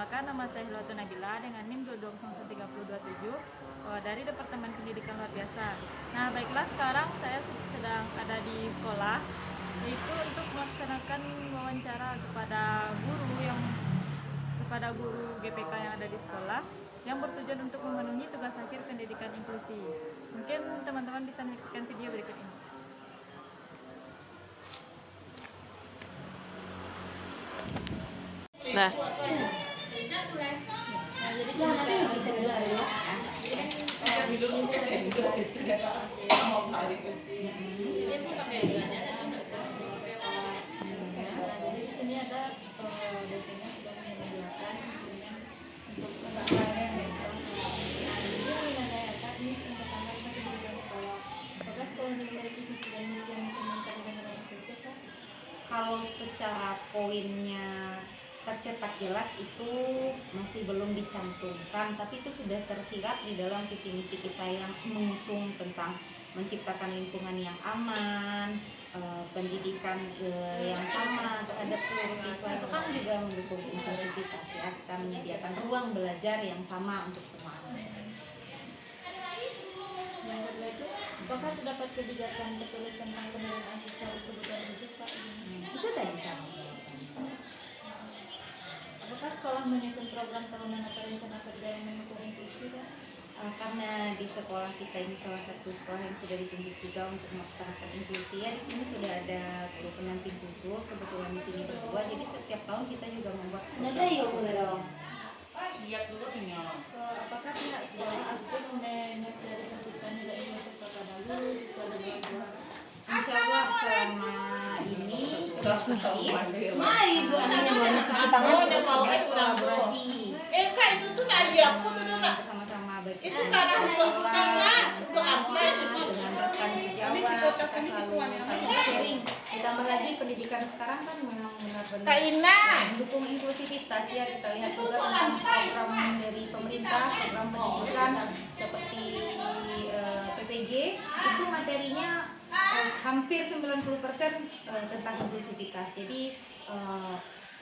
Perkenalkan, nama saya Hilwatul Nabila dengan NIM 2201327 dari Departemen Pendidikan Luar Biasa. Nah, baiklah, sekarang saya sedang ada di sekolah, yaitu untuk melaksanakan wawancara kepada guru GPK yang ada di sekolah yang bertujuan untuk memenuhi tugas akhir pendidikan inklusi. Mungkin teman-teman bisa menyaksikan video berikut ini. Nah, Jadi di sini ada dosennya sudah menyediakan untuk pendampingan sekolah. Apakah sekolah ini memiliki visi dan misi yang mencerminkan dengan inklusif? Kalau secara poinnya tercetak jelas itu masih belum dicantumkan, tapi itu sudah tersirat di dalam visi misi kita yang mengusung tentang menciptakan lingkungan yang aman, pendidikan yang sama terhadap seluruh siswa. Itu kan juga mendukung inklusivitas ya, kita menyediakan ruang belajar yang sama untuk semua anak. Yang kedua itu, apakah terdapat kebijakan tertulis tentang penerimaan siswa berkebutuhan khusus Pak? Itu tadi sama. Apakah sekolah menyusun program tahunan atau rencana kerja yang mendukung inklusi Pak? Karena di sekolah kita ini salah satu sekolah yang sudah ditunjuk juga untuk melaksanakan inklusi ya, di sini sudah ada guru pendamping khusus, kebetulan di sini berdua, jadi setiap tahun kita juga membuat program. Lihat dulu ini. Apakah pihak sekolah aktif menyosialisasikan nilai inklusif kepada guru, siswa dan orang tua? Insya Allah selama ini itu anaknya mau cuci tangan. Oh, udah mau kan udah mau. kolaborasi. Kak itu tuh nadi aku tuh tuh nak. Sama-sama baik. Itu karena untuk apa? Dengan rekan sejawat kita selalu saling sharing. Ditambah lagi pendidikan sekarang kan memang benar-benar Kak Ina. mendukung inklusivitas ya. Kita lihat juga tentang program dari pemerintah, program pendidikan seperti PPG itu materinya hampir 90% tentang inklusivitas. Jadi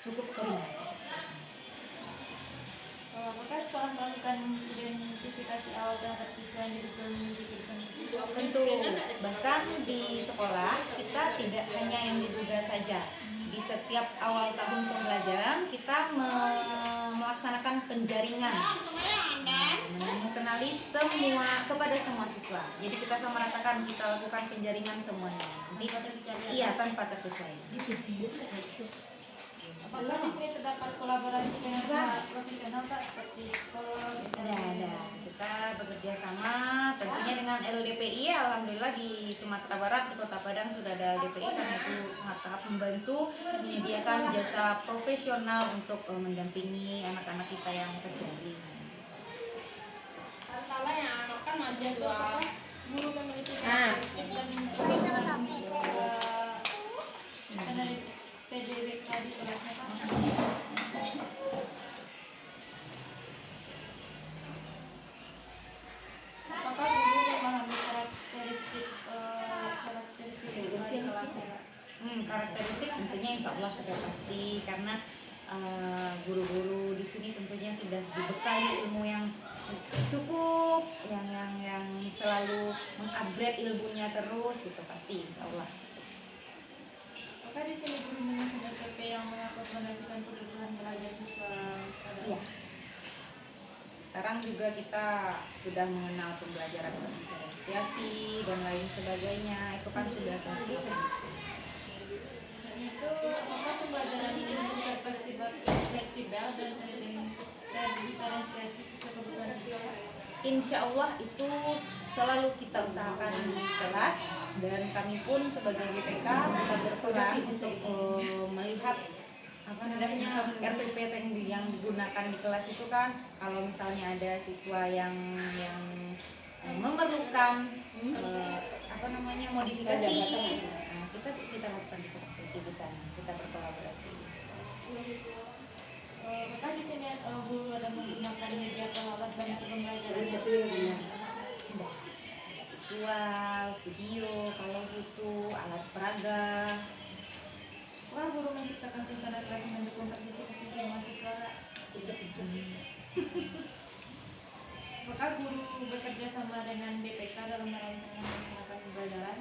cukup seru. Apakah sekolah melakukan identifikasi awal terhadap siswa yang betul memiliki kebutuhan khusus? Tentu, bahkan di sekolah kita tidak hanya yang diduga saja. Di setiap awal tahun pembelajaran kita melaksanakan penjaringan, mengenali kepada semua siswa. Jadi kita samaratakan, kita lakukan penjaringan semuanya. Iya, tanpa terkecuali. Apakah di sini terdapat kolaborasi dengan pihak profesional Pak, seperti psikolog? Ada. Kita bekerja sama tentunya dengan LDPI. Alhamdulillah di Sumatera Barat, di Kota Padang sudah ada LDPI, karena itu sangat-sangat membantu menyediakan jasa profesional untuk mendampingi anak-anak kita yang terjadi. Salah yang anak kan aja tuh, guru memiliki karakteristik dan dari PDW tadi kelasnya Pak. Apakah guru memahami karakteristik siswa di kelasnya Pak? Karakteristik tentunya insya Allah sudah pasti, karena guru-guru di sini tentunya sudah dibekali ilmu yang cukup, yang selalu mengupgrade ilmunya terus gitu, pasti insya Allah. Apakah di sini guru menyusun SOP yang mengakomodasikan kebutuhan belajar siswa? Iya. Sekarang juga kita sudah mengenal pembelajaran diferensiasi dan lain sebagainya, itu kan sudah sangat. Dan itu, apakah pembelajaran ini bersifat fleksibel dan terdiferensiasi sesuai kebutuhan siswa? Insya Allah itu selalu kita usahakan di kelas, dan kami pun sebagai GPK kita berperan untuk melihat RPP yang digunakan di kelas itu kan, kalau misalnya ada siswa yang memerlukan modifikasi, kita lakukan sesi di sana, kita berkolaborasi. Apakah di sini guru ada menggunakan media alat bantu pembelajaran? Visual, video, kalau butuh alat peraga. Apakah guru menciptakan suasana kelas yang mendukung partisipasi semua siswa? Apakah guru bekerja sama dengan BPK dalam merancang dan melaksanakan pembelajaran?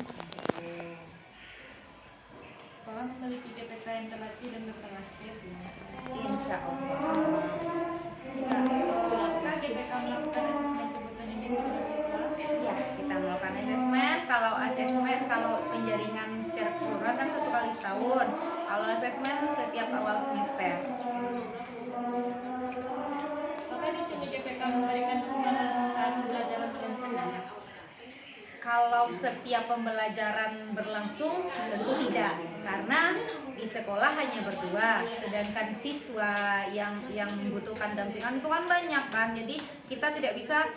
Sekolah memiliki BPK yang terlatih dan berpengalaman. Insya Allah. Apakah BPK melakukan asesmen kebutuhan individu siswa? Ya, kita melakukan asesmen. Kalau asesmen, kalau penjaringan secara keseluruhan kan 1 kali setahun. Kalau asesmen setiap awal semester. Apakah di sini BPK memberikan dukungan langsung saat pembelajaran berlangsung? Kalau setiap pembelajaran berlangsung tentu tidak, karena di sekolah hanya berdua, sedangkan siswa yang membutuhkan dampingan itu kan banyak kan, jadi kita tidak bisa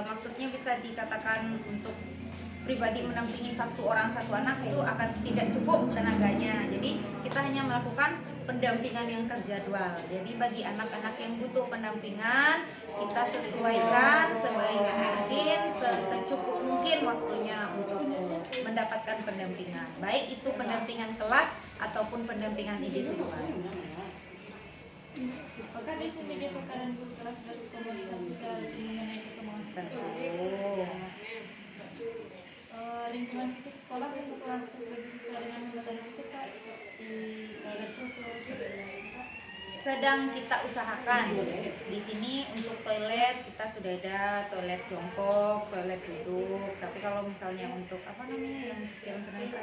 maksudnya bisa dikatakan untuk pribadi mendampingi 1 orang 1 anak itu akan tidak cukup tenaganya, jadi kita hanya melakukan pendampingan yang terjadwal. Jadi bagi anak-anak yang butuh pendampingan, kita sesuaikan sebaik mungkin, secukup mungkin waktunya untuk mendapatkan pendampingan. Baik itu pendampingan kelas ataupun pendampingan individual. Apakah di sini BPK dan guru kelas berkomunikasi secara mengenai perkembangan Tentu. Lingkungan fisik sekolah mendukung akses bagi siswa dengan hambatan fisik Kak, seperti toilet khusus, Sedang kita usahakan. Di sini untuk toilet kita sudah ada toilet jongkok, toilet duduk. Tapi kalau misalnya untuk apa namanya yang terkait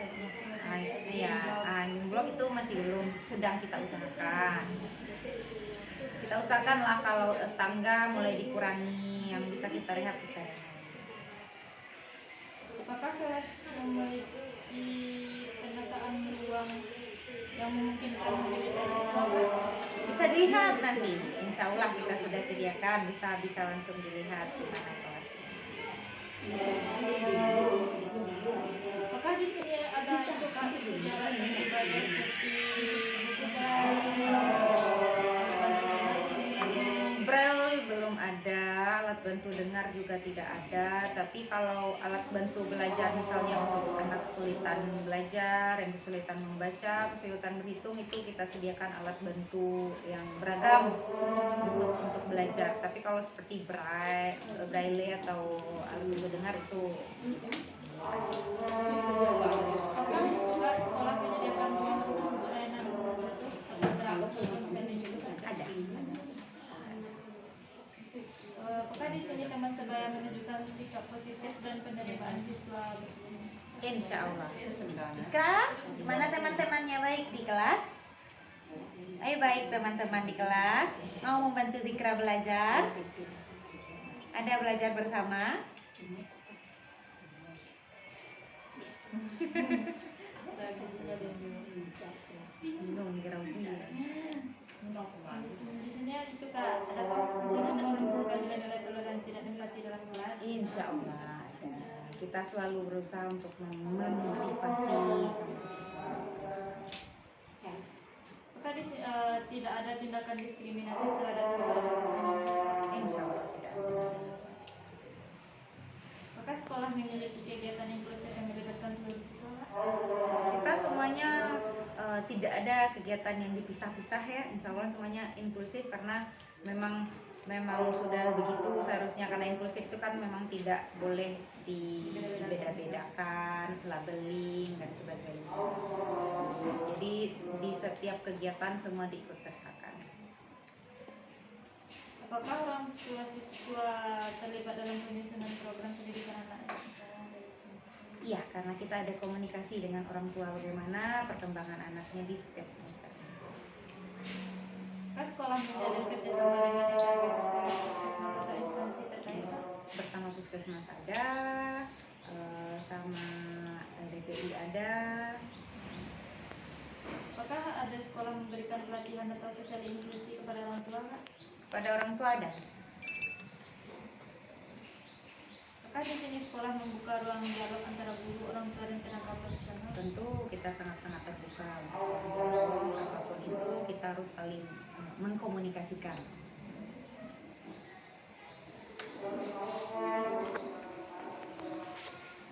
air blok itu masih belum, sedang kita usahakan. Kita usahakan lah kalau tangga mulai dikurangi, yang bisa kita rehat kita rehat. apakah kelas memiliki penataan ruang yang memungkinkan mobilitas siswa? Bisa dilihat nanti, insya Allah kita sudah sediakan, bisa langsung dilihat di mana kelasnya. Apakah di sini ada itu Kak sejarah yang berbeda seperti buku Braille belum ada, alat bantu dengar juga tidak ada. Tapi kalau alat bantu belajar misalnya untuk anak kesulitan belajar, yang kesulitan membaca, kesulitan berhitung, itu kita sediakan alat bantu yang beragam untuk belajar. Tapi kalau seperti braille atau alat bantu dengar itu apakah sekolah menyediakan ruang khusus untuk layanan guru ada. apakah di sini teman sebaya menunjukkan sikap positif dan penerimaan siswa? Insya Allah. Zikra, mana teman-temannya baik di kelas? Ayo baik teman-teman di kelas. Mau membantu Zikra belajar? Ada belajar bersama? Bingung grogi. Di sini itu Kak, ada wujudnya menunjukkan nilai toleransi dan empati dalam kelas. Insya Allah ada. Kita selalu berusaha untuk memotivasi sama siswa. Apakah tidak ada tindakan diskriminatif terhadap siswa? Insya Allah tidak ada. Apakah sekolah memiliki kegiatan inklusif yang melibatkan seluruh siswa? Kita semuanya tidak ada kegiatan yang dipisah-pisah ya. Insya Allah semuanya inklusif karena memang sudah begitu seharusnya, karena inklusif itu kan memang tidak boleh dibeda-bedakan, labeling dan sebagainya. Jadi di setiap kegiatan semua diikutsertakan. Apakah orang tua siswa terlibat dalam penyusunan program pendidikan anak? Iya, karena kita ada komunikasi dengan orang tua bagaimana perkembangan anaknya di setiap semester. Apakah sekolah menjalin kerjasama dengan SMP, sekolah, puskesmas atau instansi terkait? Bersama puskesmas ada, sama DPI ada. Apakah ada sekolah memberikan pelatihan atau sosial inklusi kepada orang tua? Pada orang tua ada. Apakah di sini sekolah membuka ruang dialog antara guru, orang tua, dan tenaga profesional? Tentu kita sangat-sangat terbuka. Apapun itu kita harus saling mengkomunikasikan.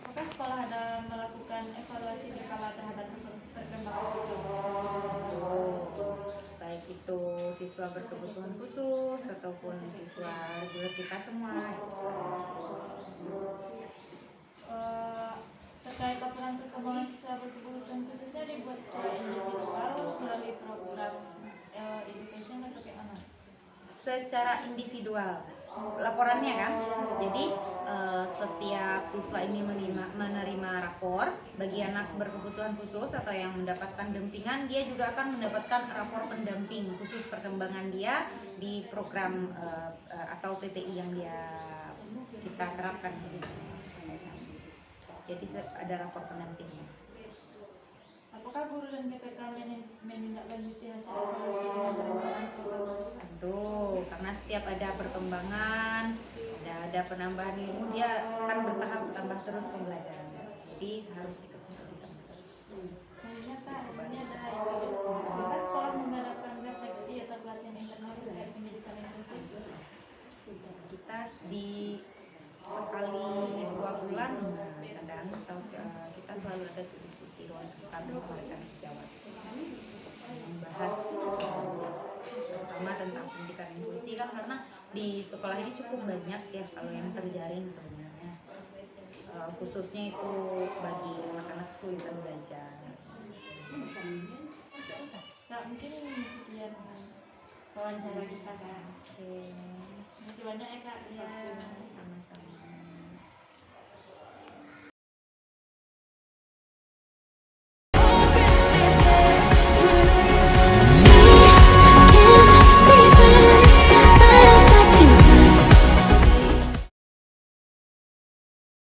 Apakah sekolah ada melakukan evaluasi berkala terhadap perkembangan siswa? Baik itu siswa berkebutuhan khusus ataupun siswa reguler kita semua. Terkait laporan perkembangan siswa berkebutuhan khususnya dibuat secara individual melalui program education atau kayak mana? Secara individual laporannya kan, jadi setiap siswa ini menerima rapor. Bagi anak berkebutuhan khusus atau yang mendapatkan dampingan, dia juga akan mendapatkan rapor pendamping khusus perkembangan dia di program atau PPI yang kita terapkan. Jadi ada rapor pendampingnya. Apakah guru dan PPK menindaklanjuti hasil evaluasi dengan perencanaan program? Tentu, karena setiap ada perkembangan, ada penambahan ilmu, dia akan bertahap bertambah terus pembelajarannya. Jadi harus diperhatikan. Selanjutnya Kak, ini ada apakah sekolah mengadakan refleksi atau pelatihan internal terkait pendidikan inklusif? Kita di sekali 2 bulan kadang atau kita selalu ada diskusi kami memberikan sejawat membahas terutama tentang pendidikan inklusi kan, karena di sekolah ini cukup banyak ya kalau yang terjaring sebenarnya, khususnya itu bagi anak-anak kesulitan belajar. Kak, mungkin ini sekian wawancara kita Kak. Oke. Terima kasih banyak ya Kak. Ya. Sama-sama.